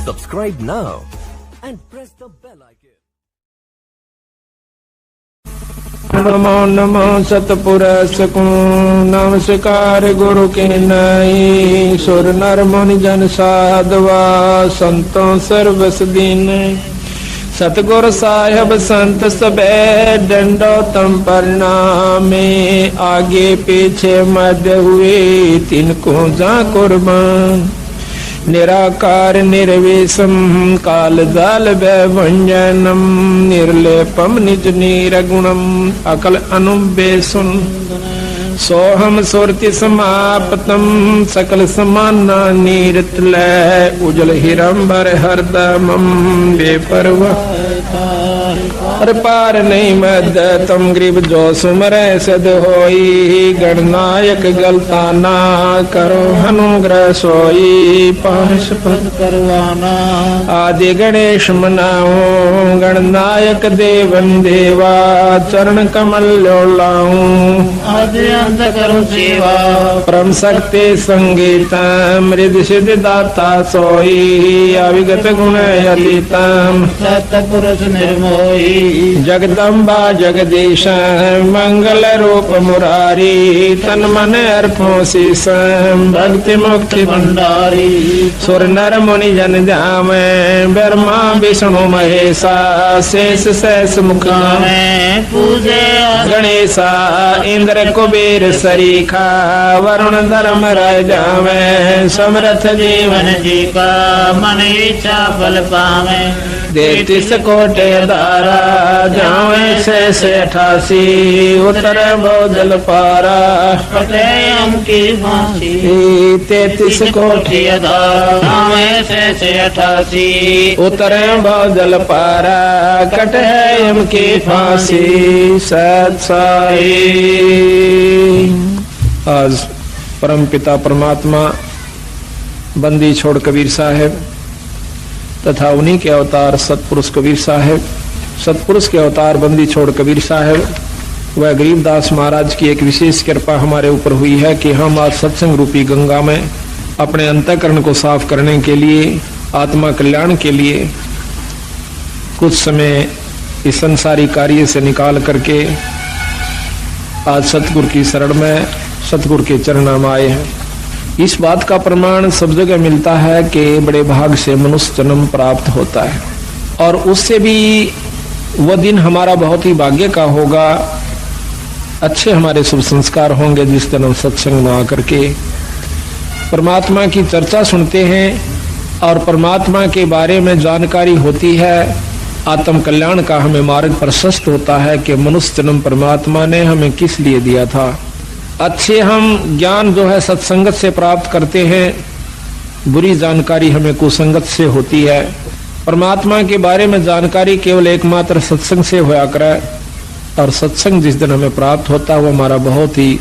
Subscribe now and press the bell icon. Namo Namo सतपुरुष को नमस्कार गुरु के नाई सुर नर मुनि जन साधवा संतों सर्वस दीन सतगुरु साहिब संत सबे दंडोतम प्रणामे आगे पीछे मध्य हुए तिनको जा कुर्बान निराकार निर्विषम काल जाल व्यंजनम निर्लेपम निज निर्गुणम अकल अनुबेसुन सोहम सुरति समाप्तम सकल समाना नीरतलय उजल हिरंबर हरदमम बेपरवाह हर पार नहीं मद तम ग्रीब जो सुमरै सद होई गणनायक गलता ना करो अनुग्रह सोई पाश पद करवाना आदि गणेश मनाओ गणनायक देवन देवा चरण कमल लोलाऊं आदि अंत करो सेवा परम शक्ति संगीतम रिद्धि सिद्धि दाता सोई अविगत गुण अतीतम सतपुरुष निर्मोही जगदम्बा जगदीश मंगल रूप मुरारी तन मन अर्पो शीश भक्ति मुक्ति भंडारी सुर नर मुनि जन ध्याम ब्रह्मा विष्णु महेशा शेष शेष मुखा पूजे गणेशा इंद्र कुबेर सरीखा वरुण धर्म राजा में समर्थ जीवन जी का मन इच्छा फल पावे 33 कोटि दारा जावे से 88 उत्तर बोधल पारा कटे हम की फांसी 33 कोटि दारा जावे से 88 उत्तर बोधल पारा कटे हम की फांसी सत्साई। आज परम पिता परमात्मा बंदी छोड़ कबीर साहब तथा उन्हीं के अवतार सतपुरुष कबीर साहब सतपुरुष के अवतार बंदी छोड़ कबीर साहब वह गरीबदास महाराज की एक विशेष कृपा हमारे ऊपर हुई है कि हम आज सत्संग रूपी गंगा में अपने अंतःकरण को साफ करने के लिए आत्मा कल्याण के लिए कुछ समय इस संसारी कार्य से निकाल करके आज सतगुरु की शरण में सतगुरु के चरणों में आए हैं। इस बात का प्रमाण सब जगह मिलता है कि बड़े भाग से मनुष्य जन्म प्राप्त होता है और उससे भी वह दिन हमारा बहुत ही भाग्य का होगा। अच्छे हमारे शुभ संस्कार होंगे जिस दिन हम सत्संग में आकर के परमात्मा की चर्चा सुनते हैं और परमात्मा के बारे में जानकारी होती है। आत्म कल्याण का हमें मार्ग प्रशस्त होता है कि मनुष्य जन्म परमात्मा ने हमें किस लिए दिया था। अच्छे हम ज्ञान जो है सत्संगत से प्राप्त करते हैं, बुरी जानकारी हमें कुसंगत से होती है। परमात्मा के बारे में जानकारी केवल एकमात्र सत्संग से होया करे और सत्संग जिस दिन हमें प्राप्त होता है वो हमारा बहुत ही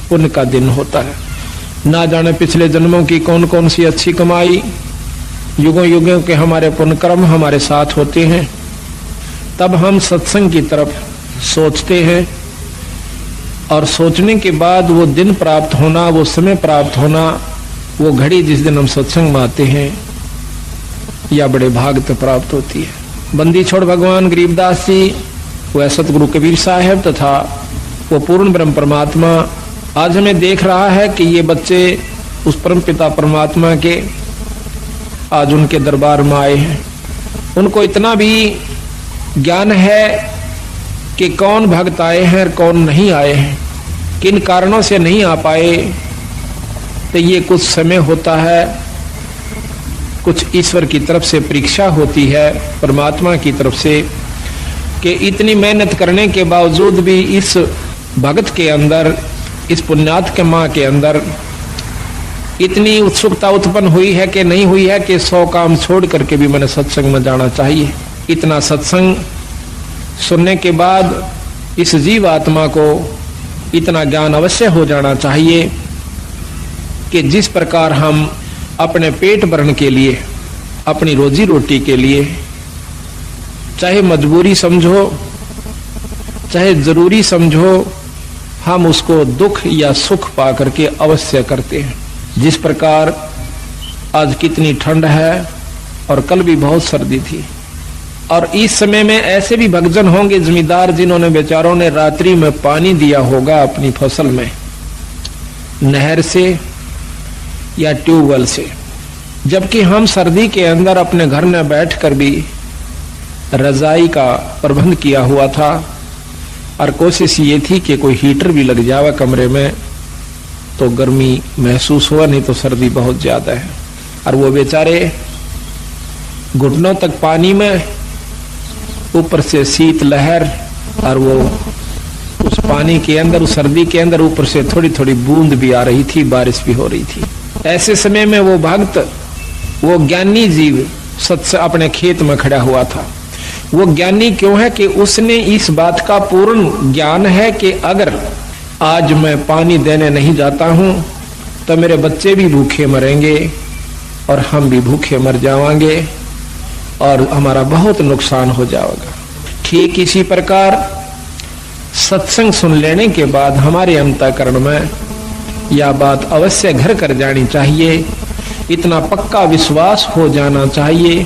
पुण्य का दिन होता है। ना जाने पिछले जन्मों की कौन कौन सी अच्छी कमाई, युगों युगों के हमारे पुण्य कर्म हमारे साथ होते हैं, तब हम सत्संग की तरफ सोचते हैं और सोचने के बाद वो दिन प्राप्त होना, वो समय प्राप्त होना, वो घड़ी जिस दिन हम सत्संग में आते हैं या बड़े भाग तक प्राप्त होती है। बंदी छोड़ भगवान गरीबदास जी, वह सतगुरु कबीर साहब तथा वो पूर्ण ब्रह्म परमात्मा आज हमें देख रहा है कि ये बच्चे उस परम पिता परमात्मा के आज उनके दरबार में आए हैं। उनको इतना भी ज्ञान है कि कौन भक्त आए हैं और कौन नहीं आए हैं, किन कारणों से नहीं आ पाए। तो ये कुछ समय होता है, कुछ ईश्वर की तरफ से परीक्षा होती है, परमात्मा की तरफ से, कि इतनी मेहनत करने के बावजूद भी इस भक्त के अंदर, इस पुण्यात्मा के अंदर इतनी उत्सुकता उत्पन्न हुई है कि नहीं हुई है कि 100 काम छोड़ करके भी मैंने सत्संग में जाना चाहिए। इतना सत्संग सुनने के बाद इस जीव आत्मा को इतना ज्ञान अवश्य हो जाना चाहिए कि जिस प्रकार हम अपने पेट भरण के लिए, अपनी रोजी रोटी के लिए, चाहे मजबूरी समझो चाहे जरूरी समझो, हम उसको दुख या सुख पा करके अवश्य करते हैं। जिस प्रकार आज कितनी ठंड है और कल भी बहुत सर्दी थी। और इस समय में ऐसे भी भक्तजन होंगे जमींदार जिन्होंने बेचारों ने रात्रि में पानी दिया होगा अपनी फसल में, नहर से या ट्यूबवेल से, जबकि हम सर्दी के अंदर अपने घर में बैठकर भी रजाई का प्रबंध किया हुआ था और कोशिश ये थी कि कोई हीटर भी लग जावे कमरे में तो गर्मी महसूस हुआ, नहीं तो सर्दी बहुत ज्यादा है। और वो बेचारे घुटनों तक पानी में, ऊपर से शीत लहर, और वो उस पानी के अंदर, उस सर्दी के अंदर ऊपर से थोड़ी थोड़ी बूंद भी आ रही थी, बारिश भी हो रही थी। ऐसे समय में वो भक्त, वो ज्ञानी जीव सत्य अपने खेत में खड़ा हुआ था। वो ज्ञानी क्यों है कि उसने इस बात का पूर्ण ज्ञान है कि अगर आज मैं पानी देने नहीं जाता हूं तो मेरे बच्चे भी भूखे मरेंगे और हम भी भूखे मर जाएंगे और हमारा बहुत नुकसान हो जाएगा। ठीक इसी प्रकार सत्संग सुन लेने के बाद हमारे अंतःकरण में यह बात अवश्य घर कर जानी चाहिए, इतना पक्का विश्वास हो जाना चाहिए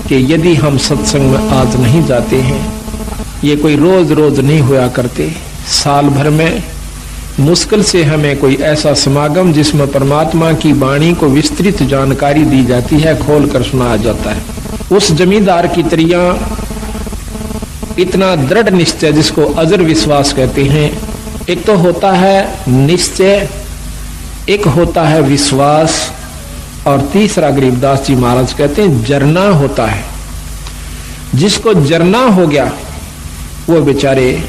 कि यदि हम सत्संग में आज नहीं जाते हैं, ये कोई रोज रोज नहीं हुआ करते, साल भर में मुश्किल से हमें कोई ऐसा समागम जिसमें परमात्मा की वाणी को विस्तृत जानकारी दी जाती है, खोल कर सुनाया जाता है। उस जमींदार की तरिया इतना दृढ़ निश्चय, जिसको अजर विश्वास कहते हैं, एक तो होता है निश्चय, एक होता है विश्वास, और तीसरा गरीबदास जी महाराज कहते हैं जरना होता है। जिसको जरना हो गया वो बेचारे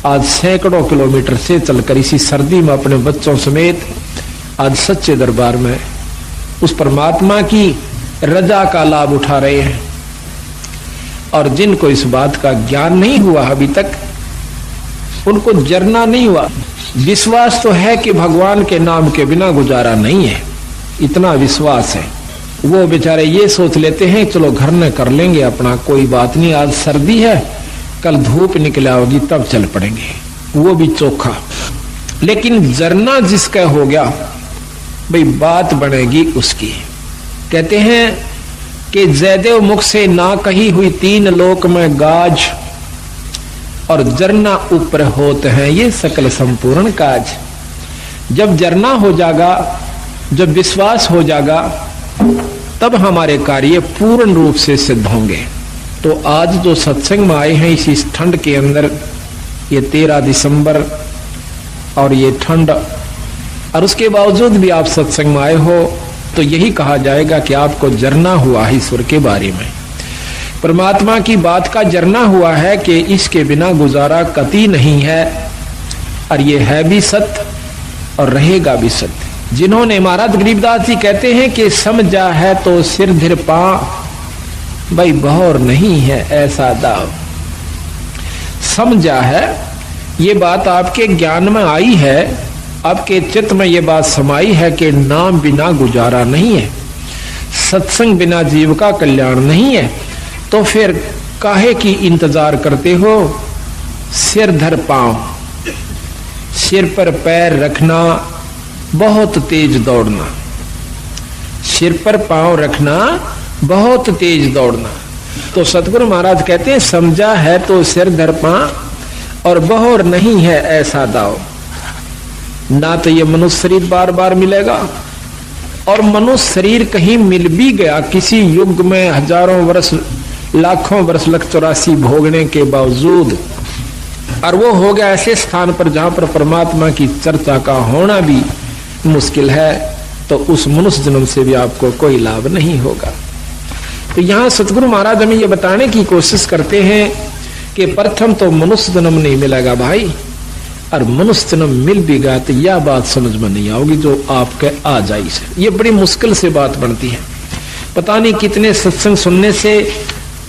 आज सैकड़ों किलोमीटर से चलकर इसी सर्दी में अपने बच्चों समेत आज सच्चे दरबार में उस परमात्मा की रजा का लाभ उठा रहे हैं। और जिनको इस बात का ज्ञान नहीं हुआ अभी तक, उनको जरना नहीं हुआ। विश्वास तो है कि भगवान के नाम के बिना गुजारा नहीं है, इतना विश्वास है। वो बेचारे ये सोच लेते हैं चलो घर में कर लेंगे अपना, कोई बात नहीं, आज सर्दी है, कल धूप निकल आओगी तब चल पड़ेंगे, वो भी चोखा। लेकिन जरना जिसका हो गया भाई बात बनेगी उसकी। कहते हैं कि जयदेव मुख से ना कही हुई तीन लोक में गाज, और जरना ऊपर होते हैं ये सकल संपूर्ण काज। जब जरना हो जाएगा, जब विश्वास हो जाएगा, तब हमारे कार्य पूर्ण रूप से सिद्ध होंगे। तो आज जो सत्संग में आए हैं इस ठंड के अंदर, ये 13 दिसंबर और ये ठंड, और उसके बावजूद भी आप सत्संग में आए हो, तो यही कहा जाएगा कि आपको जरना हुआ है ईश्वर के बारे में, परमात्मा की बात का जरना हुआ है कि इसके बिना गुजारा कतई नहीं है, और ये है भी सत्य और रहेगा भी सत्य। जिन्होंने, महाराज गरीबदास जी कहते हैं कि समझा है तो सिर धर पा, भाई बहौर नहीं है ऐसा दाव। समझा है, ये बात आपके ज्ञान में आई है, आपके चित्त में ये बात समाई है कि नाम बिना गुजारा नहीं है, सत्संग बिना जीव का कल्याण नहीं है, तो फिर काहे की इंतजार करते हो? सिर धर पांव, सिर पर पैर रखना, बहुत तेज दौड़ना, सिर पर पांव रखना, बहुत तेज दौड़ना। तो सतगुरु महाराज कहते हैं समझा है तो सिर धर पांव और बहौर नहीं है ऐसा दाव। ना तो ये मनुष्य शरीर बार बार मिलेगा, और मनुष्य शरीर कहीं मिल भी गया किसी युग में, हजारों वर्ष, लाखों वर्ष, लख 84 भोगने के बावजूद, और वो हो गया ऐसे स्थान पर जहां पर परमात्मा की चर्चा का होना भी मुश्किल है, तो उस मनुष्य जन्म से भी आपको कोई लाभ नहीं होगा। तो यहाँ सतगुरु महाराज हमें ये बताने की कोशिश करते हैं कि प्रथम तो मनुष्य जन्म नहीं मिलेगा भाई, और मनुष्य जन्म मिल भी गया तो यह बात समझ में नहीं आओगी जो आपके आ जाई से। ये बड़ी मुश्किल से बात बनती है। पता नहीं कितने सत्संग सुनने से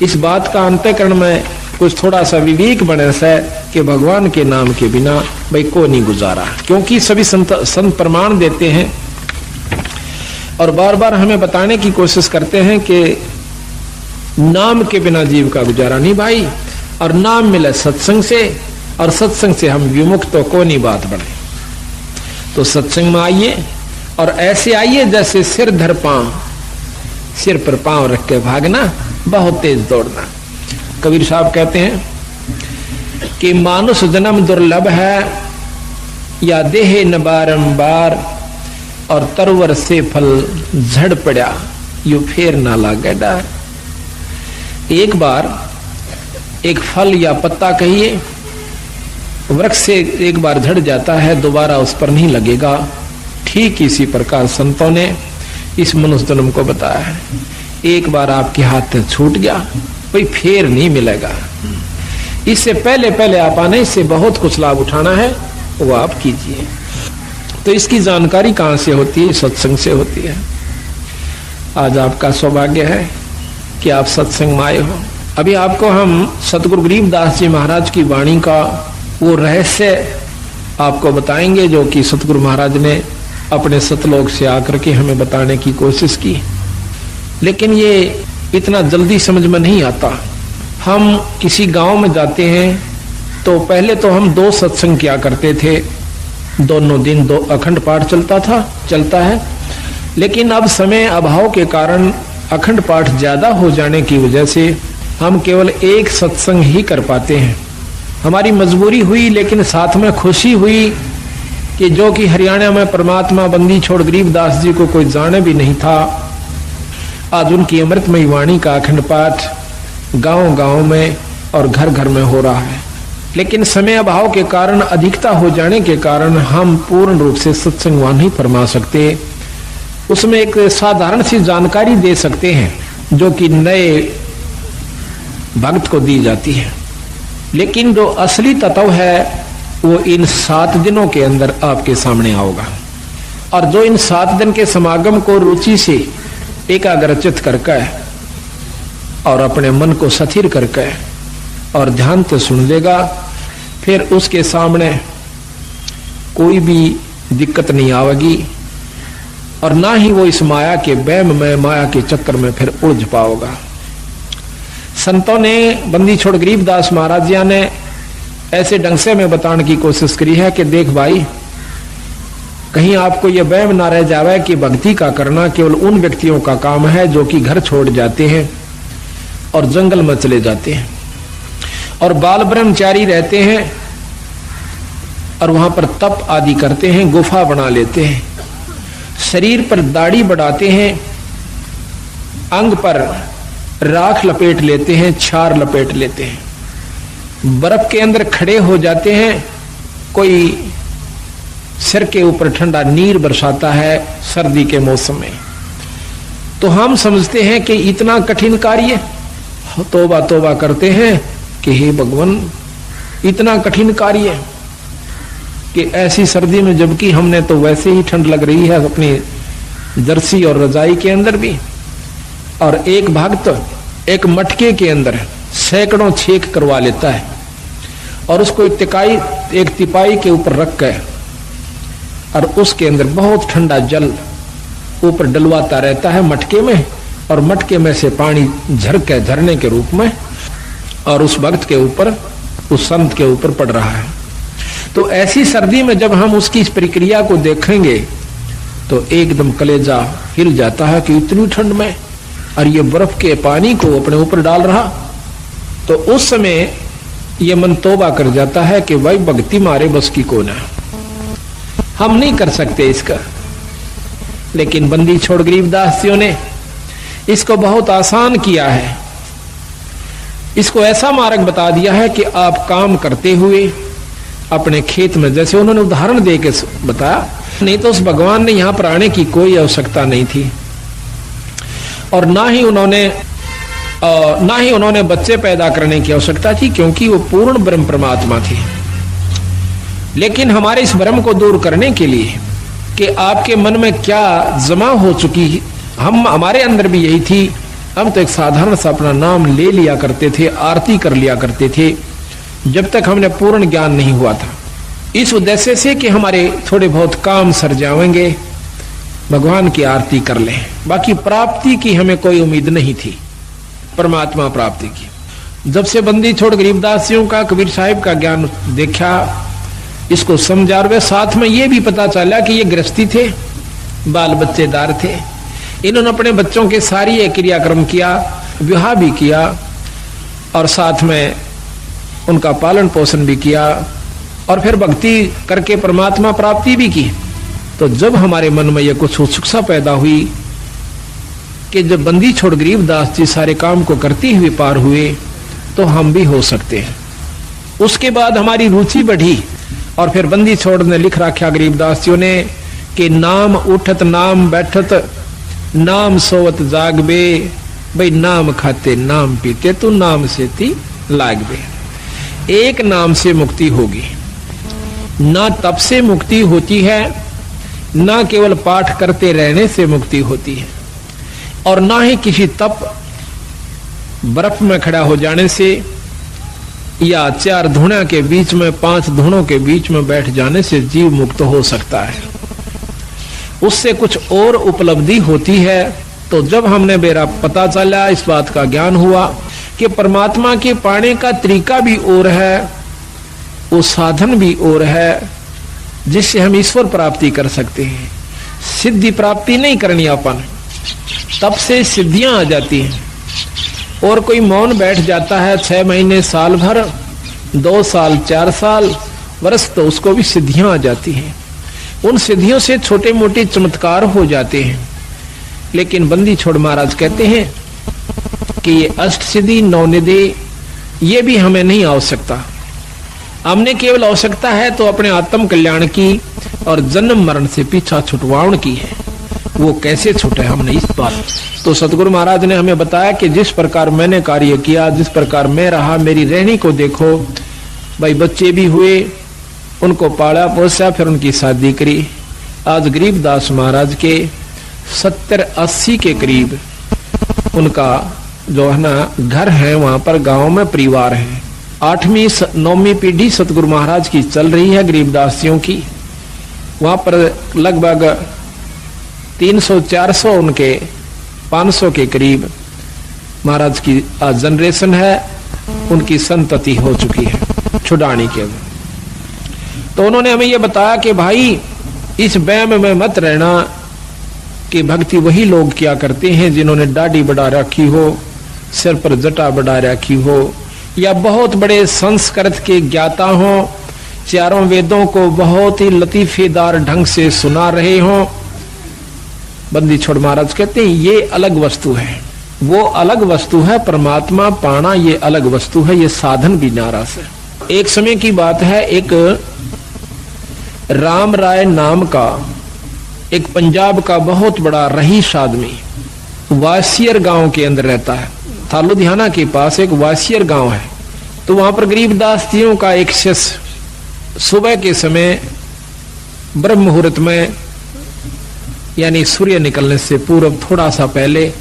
इस बात का अंतःकरण में कुछ थोड़ा सा विवेक बने से कि भगवान के नाम के बिना भाई को नहीं गुजारा, क्योंकि सभी संत प्रमाण देते हैं और बार बार हमें बताने की कोशिश करते हैं कि नाम के बिना जीव का गुजारा नहीं भाई, और नाम मिले सत्संग से, और सत्संग से हम विमुक्त तो को नहीं बात बने। तो सत्संग में आइए, और ऐसे आइए जैसे सिर धर पांव, सिर पर पांव रख के भागना, बहुत तेज दौड़ना। कबीर साहब कहते हैं कि मानुष जन्म दुर्लभ है, या देहे न बारंबार, और तरवर से फल झड़ पड़ा, यू फेर ना लागे डार। एक बार एक फल या पत्ता कहिए वृक्ष से एक बार झड़ जाता है, दोबारा उस पर नहीं लगेगा। ठीक इसी प्रकार संतों ने इस मनुष्य जन्म को बताया है, एक बार आपके हाथ से छूट गया, कोई फेर नहीं मिलेगा। इससे पहले पहले आप आने से बहुत कुछ लाभ उठाना है, वो आप कीजिए। तो इसकी जानकारी कहां से होती है? सत्संग से होती है। आज आपका सौभाग्य है कि आप सत्संग में आए हो। अभी आपको हम सतगुरु गरीबदास जी महाराज की वाणी का वो रहस्य आपको बताएंगे, जो कि सतगुरु महाराज ने अपने सतलोक से आकर के हमें बताने की कोशिश की। लेकिन ये इतना जल्दी समझ में नहीं आता। हम किसी गांव में जाते हैं तो पहले तो हम 2 सत्संग किया करते थे, दोनों दिन 2 अखंड पाठ चलता है। लेकिन अब समय अभाव के कारण अखंड पाठ ज्यादा हो जाने की वजह से हम केवल 1 सत्संग ही कर पाते हैं। हमारी मजबूरी हुई, लेकिन साथ में खुशी हुई कि जो कि हरियाणा में परमात्मा बंदी छोड़ गरीबदास जी को कोई जाने भी नहीं था, आज उनकी अमृतमयी वाणी का अखंड पाठ गांव-गांव में और घर-घर में हो रहा है। लेकिन समय अभाव के कारण, अधिकता हो जाने के कारण हम पूर्ण रूप से सत्संग वहां नहीं फरमा सकते। उसमें एक साधारण सी जानकारी दे सकते हैं जो कि नए भक्त को दी जाती है। लेकिन जो असली तत्व है वो इन 7 दिनों के अंदर आपके सामने आओगा। और जो इन 7 दिन के समागम को रुचि से एकाग्रचित करके और अपने मन को स्थिर करके और ध्यान से सुन लेगा, फिर उसके सामने कोई भी दिक्कत नहीं आवेगी और ना ही वो इस माया के वहम में, माया के चक्कर में फिर उलझ पाओगा। संतों ने, बंदी छोड़ गरीबदास महाराज जी ने ऐसे ढंग से में बताने की कोशिश करी है कि देख भाई, कहीं आपको यह वहम ना रह जावे कि भक्ति का करना केवल उन व्यक्तियों का काम है जो कि घर छोड़ जाते हैं और जंगल में चले जाते हैं और बाल ब्रह्मचारी रहते हैं और वहां पर तप आदि करते हैं, गुफा बना लेते हैं, शरीर पर दाढ़ी बढ़ाते हैं, अंग पर राख लपेट लेते हैं, छार लपेट लेते हैं, बर्फ के अंदर खड़े हो जाते हैं, कोई सिर के ऊपर ठंडा नीर बरसाता है सर्दी के मौसम में। तो हम समझते हैं कि इतना कठिन कार्य, तौबा तौबा करते हैं कि हे भगवान, इतना कठिन कार्य कि ऐसी सर्दी में, जबकि हमने तो वैसे ही ठंड लग रही है अपनी जर्सी और रजाई के अंदर भी। और एक भक्त एक मटके के अंदर सैकड़ों छेक करवा लेता है और उसको एक तिपाई के ऊपर रख कर और उसके अंदर बहुत ठंडा जल ऊपर डलवाता रहता है मटके में, और मटके में से पानी झरके झरने के रूप में और उस भक्त के ऊपर, उस संत के ऊपर पड़ रहा है। तो ऐसी सर्दी में जब हम उसकी इस प्रक्रिया को देखेंगे तो एकदम कलेजा हिल जाता है कि इतनी ठंड में और ये बर्फ के पानी को अपने ऊपर डाल रहा। तो उस समय ये मन तौबा कर जाता है कि भाई भक्ति मारे बस की कौन है, हम नहीं कर सकते इसका। लेकिन बंदी छोड़ गरीबदास जी ने इसको बहुत आसान किया है, इसको ऐसा मार्ग बता दिया है कि आप काम करते हुए अपने खेत में, जैसे उन्होंने उदाहरण दे के बताया, नहीं तो उस भगवान ने यहां पर आने की कोई आवश्यकता नहीं थी और ना ही उन्होंने बच्चे पैदा करने की आवश्यकता थी, क्योंकि वो पूर्ण ब्रह्म परमात्मा थे। लेकिन हमारे इस भ्रम को दूर करने के लिए कि आपके मन में क्या जमा हो चुकी, हमारे अंदर भी यही थी। हम तो एक साधारण सा अपना नाम ले लिया करते थे, आरती कर लिया करते थे, जब तक हमने पूर्ण ज्ञान नहीं हुआ था, इस उद्देश्य से कि हमारे थोड़े बहुत काम सर जाएंगे, भगवान की आरती कर लें। बाकी प्राप्ति की हमें कोई उम्मीद नहीं थी, परमात्मा प्राप्ति की। जब से बंदी छोड़ गरीबदासियों का, कबीर साहिब का ज्ञान देखा, इसको समझा, और वे साथ में ये भी पता चला कि ये गृहस्थी थे बाल बच्चेदार थे। इन्होंने अपने बच्चों के सारी ये क्रियाक्रम किया, विवाह भी किया और साथ में उनका पालन पोषण भी किया और फिर भक्ति करके परमात्मा प्राप्ति भी की। तो जब हमारे मन में यह कुछ उत्सुकता पैदा हुई कि जब बंदी छोड़ गरीबदास जी सारे काम को करते हुए पार हुए तो हम भी हो सकते हैं। उसके बाद हमारी रुचि बढ़ी और फिर बंदी छोड़ ने लिख रखा गरीबदासियों ने कि नाम उठत नाम बैठत नाम सोवत जागबे, भाई नाम खाते नाम पीते तू नाम से ती लागबे। एक नाम से मुक्ति होगी, ना तप से मुक्ति होती है, ना केवल पाठ करते रहने से मुक्ति होती है और ना ही किसी तप बर्फ में खड़ा हो जाने से या 4 धुना के बीच में 5 धुनों के बीच में बैठ जाने से जीव मुक्त हो सकता है। उससे कुछ और उपलब्धि होती है। तो जब हमने मेरा पता चला, इस बात का ज्ञान हुआ कि परमात्मा के पाने का तरीका भी और है, वो साधन भी और है जिससे हम ईश्वर प्राप्ति कर सकते हैं। सिद्धि प्राप्ति नहीं करनी अपन, तब से सिद्धियां आ जाती हैं। और कोई मौन बैठ जाता है 6 महीने, साल भर, 2 साल, 4 साल, वर्ष, तो उसको भी सिद्धियां आ जाती हैं। उन सिद्धियों से छोटे मोटे चमत्कार हो जाते हैं। लेकिन बंदी छोड़ महाराज कहते हैं कि ये अष्ट सिद्धि 9 निधि ये भी हमें नहीं आवश्यकता। हमने केवल आवश्यकता है तो अपने आत्म कल्याण की और जन्म मरण से पीछा छुटवाउन की है। वो कैसे छूटे हमने इस बात। तो सतगुरु महाराज ने हमें बताया कि जिस प्रकार मैंने कार्य किया, जिस प्रकार मैं रहा, मेरी रहनी को देखो। भाई बच्चे भी हुए, उनको पाला पोसा, फिर उनकी शादी करी। आज गरीबदास महाराज के 70-80 के करीब उनका जो है ना घर है, वहां पर गांव में परिवार है। 8वीं 9वीं पीढ़ी सतगुरु महाराज की चल रही है गरीबदासियों की। वहां पर लगभग 300-400 उनके 500 के करीब महाराज की जनरेशन है, उनकी संतति हो चुकी है छुड़ानी के। तो उन्होंने हमें यह बताया कि भाई इस वहम में मत रहना कि भक्ति वही लोग क्या करते हैं जिन्होंने दाढ़ी बढ़ा रखी हो, सिर पर जटा बढ़ा रखी हो, या बहुत बड़े संस्कृत के ज्ञाता हो, चारों वेदों को बहुत ही लतीफेदार ढंग से सुना रहे हो। बंदी छोड़ महाराज कहते हैं ये अलग वस्तु है, वो अलग वस्तु है। परमात्मा पाना ये अलग वस्तु है, ये साधन भी नाराज है। एक समय की बात है, एक राम राय नाम का एक पंजाब का बहुत बड़ा रईस आदमी वासियर गांव के अंदर रहता है। था लुधियाना के पास एक वासियर गांव है। तो वहां पर गरीबदास जियों का एक शिष्य सुबह के समय ब्रह्म मुहूर्त में, यानी सूर्य निकलने से पूर्व थोड़ा सा पहले,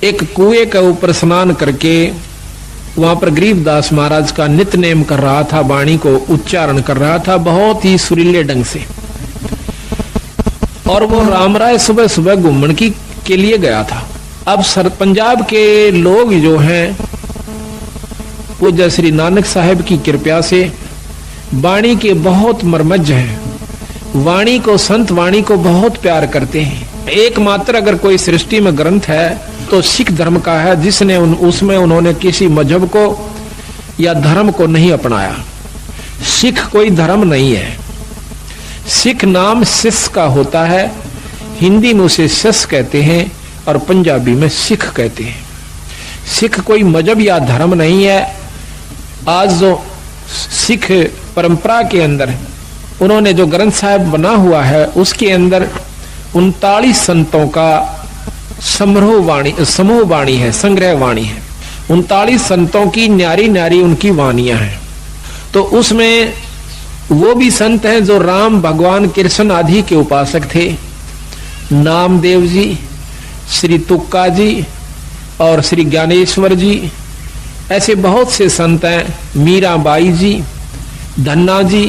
एक कुएं के ऊपर स्नान करके वहां पर गरीबदास महाराज का नित्य नेम कर रहा था, वाणी को उच्चारण कर रहा था बहुत ही सुरीले ढंग से। और वो राम राय सुबह सुबह घूमने के लिए गया था। अब पंजाब के लोग जो हैं वो जय श्री नानक साहिब की कृपा से वाणी के बहुत मर्मज्ज हैं। वाणी को, संत वाणी को बहुत प्यार करते हैं। एकमात्र अगर कोई सृष्टि में ग्रंथ है तो सिख धर्म का है, जिसने उसमें उन्होंने किसी मजहब को या धर्म को नहीं अपनाया। सिख कोई धर्म नहीं है। सिख नाम शिष्य का होता है, हिंदी में उसे शिष्य कहते हैं और पंजाबी में सिख कहते हैं। सिख कोई मजहब या धर्म नहीं है। आज जो सिख परंपरा के अंदर उन्होंने जो ग्रंथ साहिब बना हुआ है उसके अंदर 39 संतों का समूह वाणी है, संग्रह वाणी है। 39 संतों की न्यारी न्यारी उनकी वाणियां हैं। तो उसमें वो भी संत हैं जो राम, भगवान, कृष्ण आदि के उपासक थे। नामदेव जी, श्री तुक्का जी और श्री ज्ञानेश्वर जी, ऐसे बहुत से संत हैं। मीराबाई जी, धन्ना जी,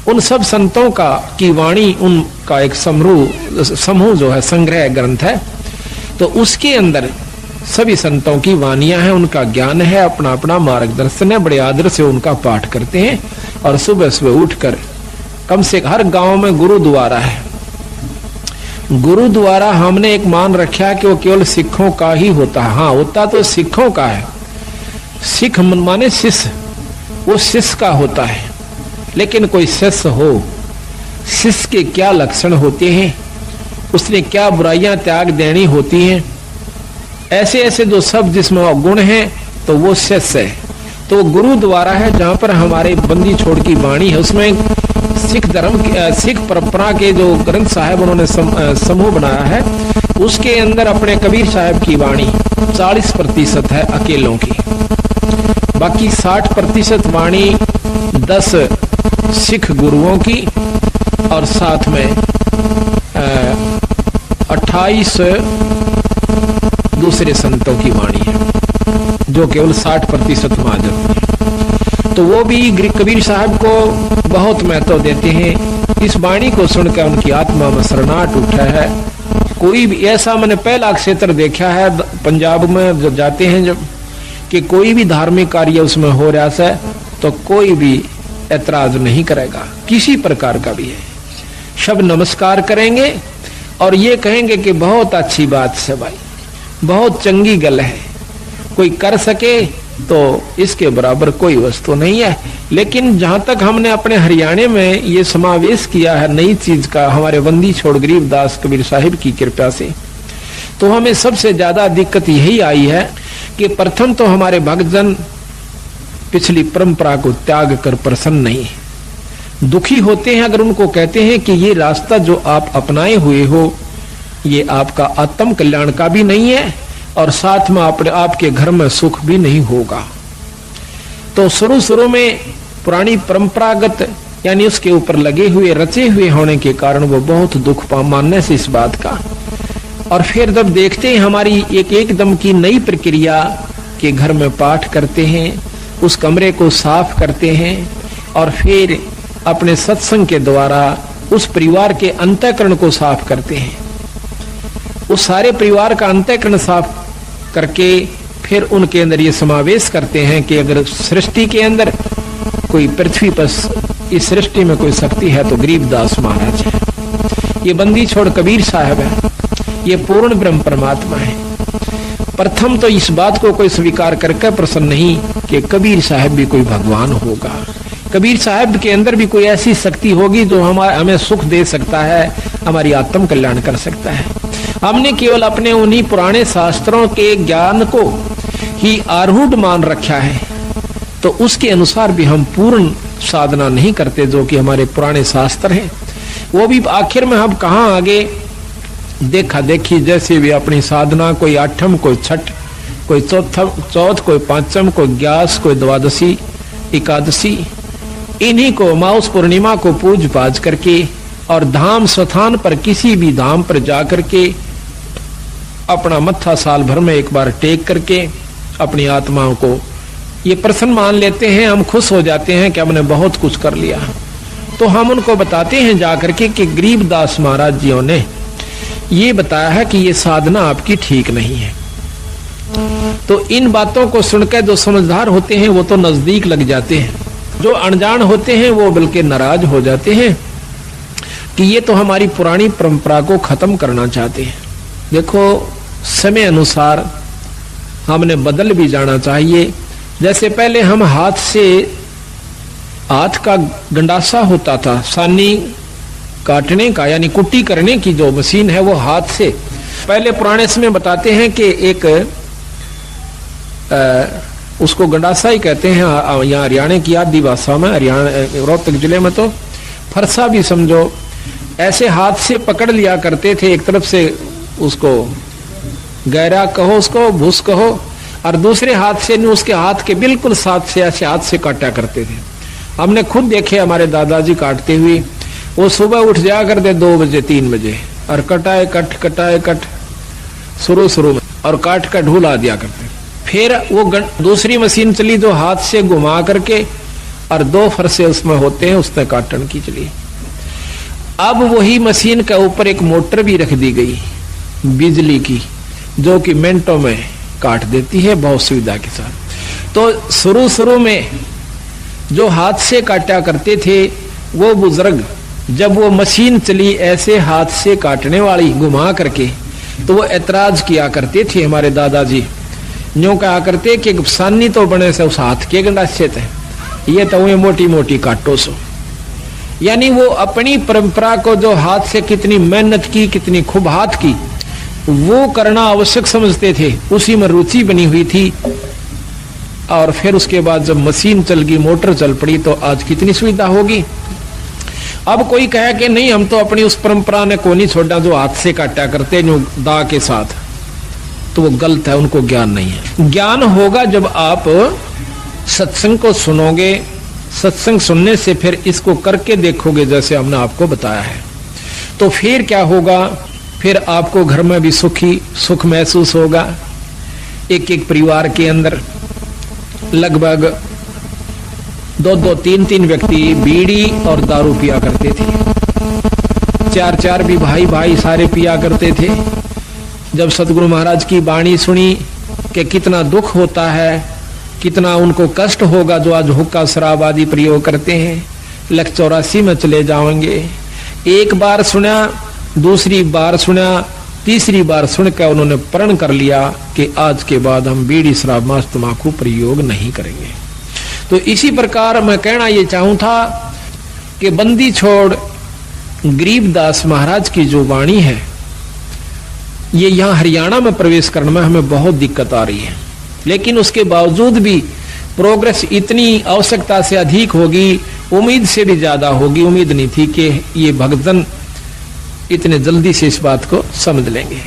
उन सब संतों का की वाणी, उनका एक समूह जो है संग्रह ग्रंथ है। तो उसके अंदर सभी संतों की वाणियां हैं, उनका ज्ञान है, अपना अपना मार्गदर्शन है। बड़े आदर से उनका पाठ करते हैं और सुबह सुबह उठकर, कम से हर गांव में गुरुद्वारा है, गुरु द्वारा हमने एक मान रखा है कि वो केवल सिखों का ही होता है। हाँ, होता तो सिखों का है, सिख माने शिष्य, वो शिष्य का होता है। लेकिन कोई शिष्य हो, शिष्य के क्या लक्षण होते हैं, उसने क्या बुराइयां त्याग देनी होती हैं, ऐसे ऐसे जो सब जिसमें गुण हैं, तो वो शिष्य है। तो गुरु द्वारा है जहां पर हमारे बंदी छोड़ की वाणी है, उसमें सिख धर्म सिख परंपरा के जो ग्रंथ साहब उन्होंने समूह बनाया है, उसके अंदर अपने कबीर साहब की वाणी 40% है अकेलों की, बाकी 60% वाणी 10 सिख गुरुओं की और साथ में 28 दूसरे संतों की वाणी है, जो केवल 60% महाजन है। तो वो भी कबीर साहब को बहुत महत्व देते हैं। इस वाणी को सुनकर उनकी आत्मा में शरणाहट उठा है। कोई भी ऐसा, मैंने पहला क्षेत्र देखा है पंजाब में जब जाते हैं, जब कि कोई भी धार्मिक कार्य उसमें हो रहा है तो कोई भी ऐतराज नहीं करेगा, किसी प्रकार का भी है। सब नमस्कार करेंगे और ये कहेंगे कि बहुत अच्छी बात है भाई, बहुत चंगी गल है, कोई कर सके तो इसके बराबर कोई वस्तु नहीं है। लेकिन जहां तक हमने अपने हरियाणा में ये समावेश किया है नई चीज का, हमारे बंदी छोड़ गरीबदास कबीर साहिब की कृपा से, तो हमें सबसे ज्यादा दिक्कत यही आई है कि प्रथम तो हमारे भक्तजन पिछली परंपरा को त्याग कर प्रसन्न नहीं, दुखी होते हैं अगर उनको कहते हैं कि ये रास्ता जो आप अपनाए हुए हो ये आपका आत्म कल्याण का भी नहीं है और साथ में अपने आपके घर में सुख भी नहीं होगा। तो शुरू में पुरानी परंपरागत यानी उसके ऊपर लगे हुए रचे हुए होने के कारण वो बहुत दुख मानने से इस बात का। और फिर जब देखते हैं हमारी एकदम की नई प्रक्रिया के घर में पाठ करते हैं, उस कमरे को साफ करते हैं और फिर अपने सत्संग के द्वारा उस परिवार के अंतःकरण को साफ करते हैं, उस सारे परिवार का अंतःकरण साफ करके फिर उनके अंदर ये समावेश करते हैं कि अगर सृष्टि के अंदर कोई पृथ्वी पर इस सृष्टि में कोई शक्ति है तो गरीबदास महाराज है, ये बंदी छोड़ कबीर साहब है, ये पूर्ण ब्रह्म परमात्मा है। प्रथम तो इस बात को कोई स्वीकार करके प्रसन्न नहीं कि कबीर साहब भी कोई भगवान होगा, कबीर साहब के अंदर भी कोई ऐसी शक्ति होगी जो हमें सुख दे सकता है, हमारी आत्म कल्याण कर सकता है। हमने केवल अपने उन्हीं पुराने शास्त्रों के ज्ञान को ही आरूढ़ मान रखा है, तो उसके अनुसार भी हम पूर्ण साधना नहीं करते जो कि हमारे पुराने शास्त्र हैं। वो भी आखिर में हम कहाँ आगे देखा देखी जैसे भी अपनी साधना, कोई आठम, कोई छठ, कोई चौथ, कोई पांचम, कोई ग्यास, कोई द्वादशी, एकादशी, इन्हीं को माउस पूर्णिमा को पूज पाज करके और धाम स्थान पर किसी भी धाम पर जाकर के अपना मत्था साल भर में एक बार टेक करके अपनी आत्माओं को ये प्रसन्न मान लेते हैं, हम खुश हो जाते हैं कि हमने बहुत कुछ कर लिया। तो हम उनको बताते हैं जाकर के कि गरीबदास महाराज जियों ने ये बताया है कि ये साधना आपकी ठीक नहीं है। तो इन बातों को सुनकर जो समझदार होते हैं वो तो नजदीक लग जाते हैं, जो अनजान होते हैं वो बल्कि नाराज हो जाते हैं कि ये तो हमारी पुरानी परंपरा को खत्म करना चाहते हैं। देखो, समय अनुसार हमने बदल भी जाना चाहिए। जैसे पहले हम हाथ का गंडासा होता था, सानी काटने का यानी कुट्टी करने की जो मशीन है वो हाथ से, पहले पुराने समय बताते हैं कि एक उसको गंडासा ही कहते हैं यहाँ हरियाणा की आदि भाषा में, हरियाणा रोहतक जिले में तो फरसा भी समझो, ऐसे हाथ से पकड़ लिया करते थे। एक तरफ से उसको गहरा कहो, उसको भूस कहो, और दूसरे हाथ से नहीं, उसके हाथ के बिल्कुल साथ से ऐसे हाथ से काटा करते थे। हमने खुद देखे हमारे दादाजी काटते हुए, वो सुबह उठ जाया करते 2 बजे 3 बजे और कटाए कट शुरू में और काट कर ढूला दिया करते। फिर वो दूसरी मशीन चली जो हाथ से घुमा करके और 2 फरसे उसमें होते हैं, उसने काटने की चली। अब वही मशीन के ऊपर एक मोटर भी रख दी गई बिजली की, जो कि मिनटों में काट देती है बहुत सुविधा के साथ। तो शुरू में जो हाथ से काटा करते थे वो बुजुर्ग जब वो मशीन चली ऐसे हाथ से काटने वाली घुमा करके, तो वो ऐतराज किया करते थे हमारे दादाजी। यूं कहा करते कि सानी तो बने से उस हाथ के गंडासे थे, ये तो वो मोटी मोटी काटो सो। यानी वो अपनी परंपरा को जो हाथ से कितनी मेहनत की, कितनी खूब हाथ की, वो करना आवश्यक समझते थे, उसी में रुचि बनी हुई थी। और फिर उसके बाद जब मशीन चल गई, मोटर चल पड़ी, तो आज कितनी सुविधा होगी। अब कोई कहे कि नहीं हम तो अपनी उस परंपरा ने को नहीं छोड़ा जो हाथ से काटा करते जो दा के साथ, तो वो गलत है, उनको ज्ञान नहीं है। ज्ञान होगा जब आप सत्संग को सुनोगे, सत्संग सुनने से फिर इसको करके देखोगे जैसे हमने आपको बताया है, तो फिर क्या होगा, फिर आपको घर में भी सुख महसूस होगा। एक एक परिवार के अंदर लगभग 2-2, 3-3 व्यक्ति बीड़ी और दारू पिया करते थे, 4-4 भी भाई सारे पिया करते थे। जब सतगुरु महाराज की वाणी सुनी कि कितना दुख होता है, कितना उनको कष्ट होगा जो आज हुक्का शराब आदि प्रयोग करते हैं, 184 में चले जाएंगे। एक बार सुना, दूसरी बार सुना, तीसरी बार सुनकर उन्होंने प्रण कर लिया कि आज के बाद हम बीड़ी शराब मांस तंबाकू प्रयोग नहीं करेंगे। तो इसी प्रकार मैं कहना ये चाहूं था कि बंदी छोड़ गरीबदास महाराज की जो वाणी है, ये यहाँ हरियाणा में प्रवेश करने में हमें बहुत दिक्कत आ रही है, लेकिन उसके बावजूद भी प्रोग्रेस इतनी आवश्यकता से अधिक होगी, उम्मीद से भी ज्यादा होगी। उम्मीद नहीं थी कि ये भक्तजन इतने जल्दी से इस बात को समझ लेंगे।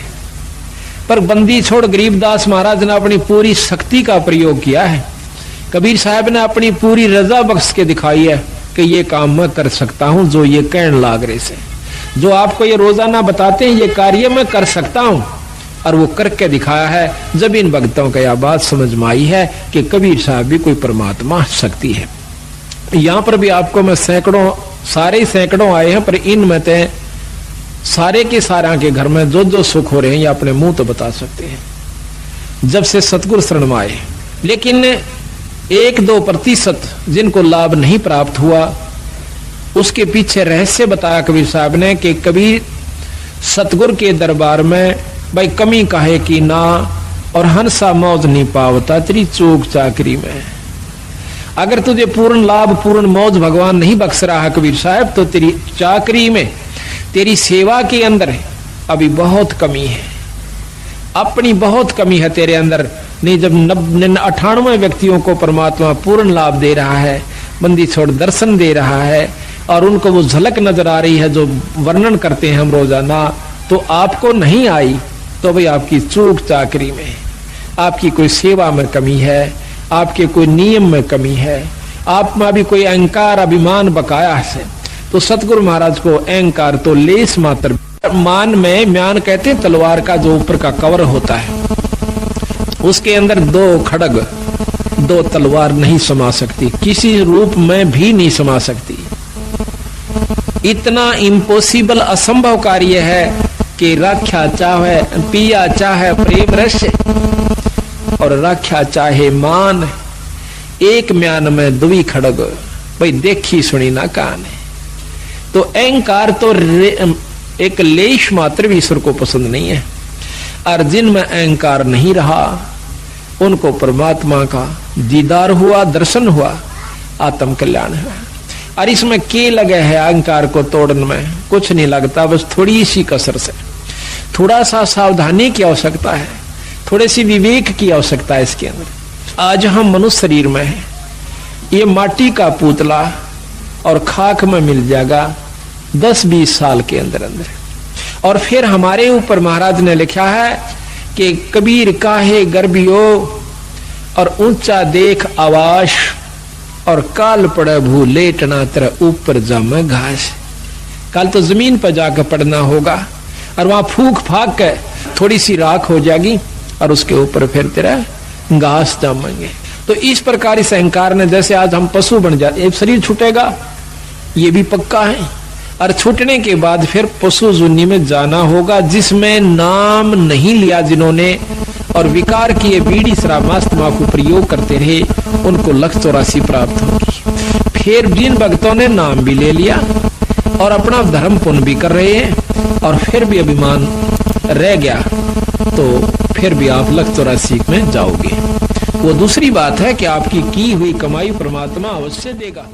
पर बंदी छोड़ गरीबदास महाराज ने अपनी पूरी शक्ति का प्रयोग किया है। कबीर साहब ने अपनी पूरी रजा बख्श के दिखाई है कि ये काम मैं कर सकता हूं, जो ये कहन लाग रहे से, जो आपको ये रोजाना बताते हैं, ये कार्य मैं कर सकता हूं, और वो करके दिखाया है। जब इन भक्तों को यह बात समझ में आई है कि कबीर साहब भी कोई परमात्मा शक्ति है। यहां पर भी आपको मैं सैकड़ों आए हैं, पर इनमें तो सारे के सारा के घर में जो जो सुख हो रहे हैं ये अपने मुंह तो बता सकते हैं जब से सतगुरु शरण में आए। लेकिन 1-2% जिनको लाभ नहीं प्राप्त हुआ, उसके पीछे रहस्य बताया कबीर साहब ने कि कबीर सतगुरु के दरबार में भाई कमी काहे की ना, और हंसा मौज नहीं पावता तेरी चूक चाकरी में। अगर तुझे पूर्ण लाभ पूर्ण मौज भगवान नहीं बख्श रहा है कबीर साहब, तो तेरी चाकरी में, तेरी सेवा के अंदर अभी बहुत कमी है, अपनी बहुत कमी है तेरे अंदर। नहीं, जब 98 व्यक्तियों को परमात्मा पूर्ण लाभ दे रहा है, बंदी छोड़ दर्शन दे रहा है, और उनको वो झलक नजर आ रही है जो वर्णन करते हैं हम रोजाना, तो आपको नहीं आई, तो भाई आपकी चूक चाकरी में, आपकी कोई सेवा में कमी है, आपके कोई नियम में कमी है, आप में भी कोई अहंकार अभिमान बकाया है। तो सतगुरु महाराज को अहंकार तो लेस मात्र, मान में म्यान कहते हैं तलवार का जो ऊपर का कवर होता है, उसके अंदर 2 खड़ग 2 तलवार नहीं समा सकती, किसी रूप में भी नहीं समा सकती। इतना इम्पॉसिबल असंभव कार्य है कि राख्या चाहे पिया चाहे प्रेम रस, और राख्या चाहे मान, एक म्यान में 2 खड़ग, भाई देखी सुनी ना कान है। तो अहंकार तो एक लेश मात्र भी ईश्वर को पसंद नहीं है, और जिनमें अहंकार नहीं रहा उनको परमात्मा का दीदार हुआ, दर्शन हुआ, आत्म कल्याण हुआ। और इसमें के लगे है अहंकार को तोड़ने में, कुछ नहीं लगता, बस थोड़ी सी कसर से, थोड़ा सा सावधानी की आवश्यकता है, थोड़ी सी विवेक की आवश्यकता है इसके अंदर। आज हम मनुष्य शरीर में है, ये माटी का पुतला और खाक में मिल जाएगा 10-20 साल के अंदर अंदर। और फिर हमारे ऊपर महाराज ने लिखा है कि कबीर काहे गर्भियो और ऊंचा देख आवास, और काल पड़े भू लेटना तेरा ऊपर जामे घास। कल तो जमीन पर जाकर पड़ना होगा, और वहां फूक फाक के थोड़ी सी राख हो जाएगी, और उसके ऊपर फिर तेरा घास जामेंगे। तो इस प्रकार इस अहंकार ने, जैसे आज हम पशु बन जाते, एक शरीर छूटेगा ये भी पक्का है, और छूटने के बाद फिर पशु जुन्नी में जाना होगा, जिसमें नाम नहीं लिया जिन्होंने, और विकार किए बीड़ी शराब मांस तंबाकू प्रयोग करते रहे, उनको 184 प्राप्त होगी। फिर जिन भक्तों ने नाम भी ले लिया, और अपना धर्म पुण्य भी कर रहे हैं और फिर भी अभिमान रह गया तो फिर भी आप लख 84 में जाओगे। वो दूसरी बात है कि आपकी की हुई कमाई परमात्मा अवश्य देगा।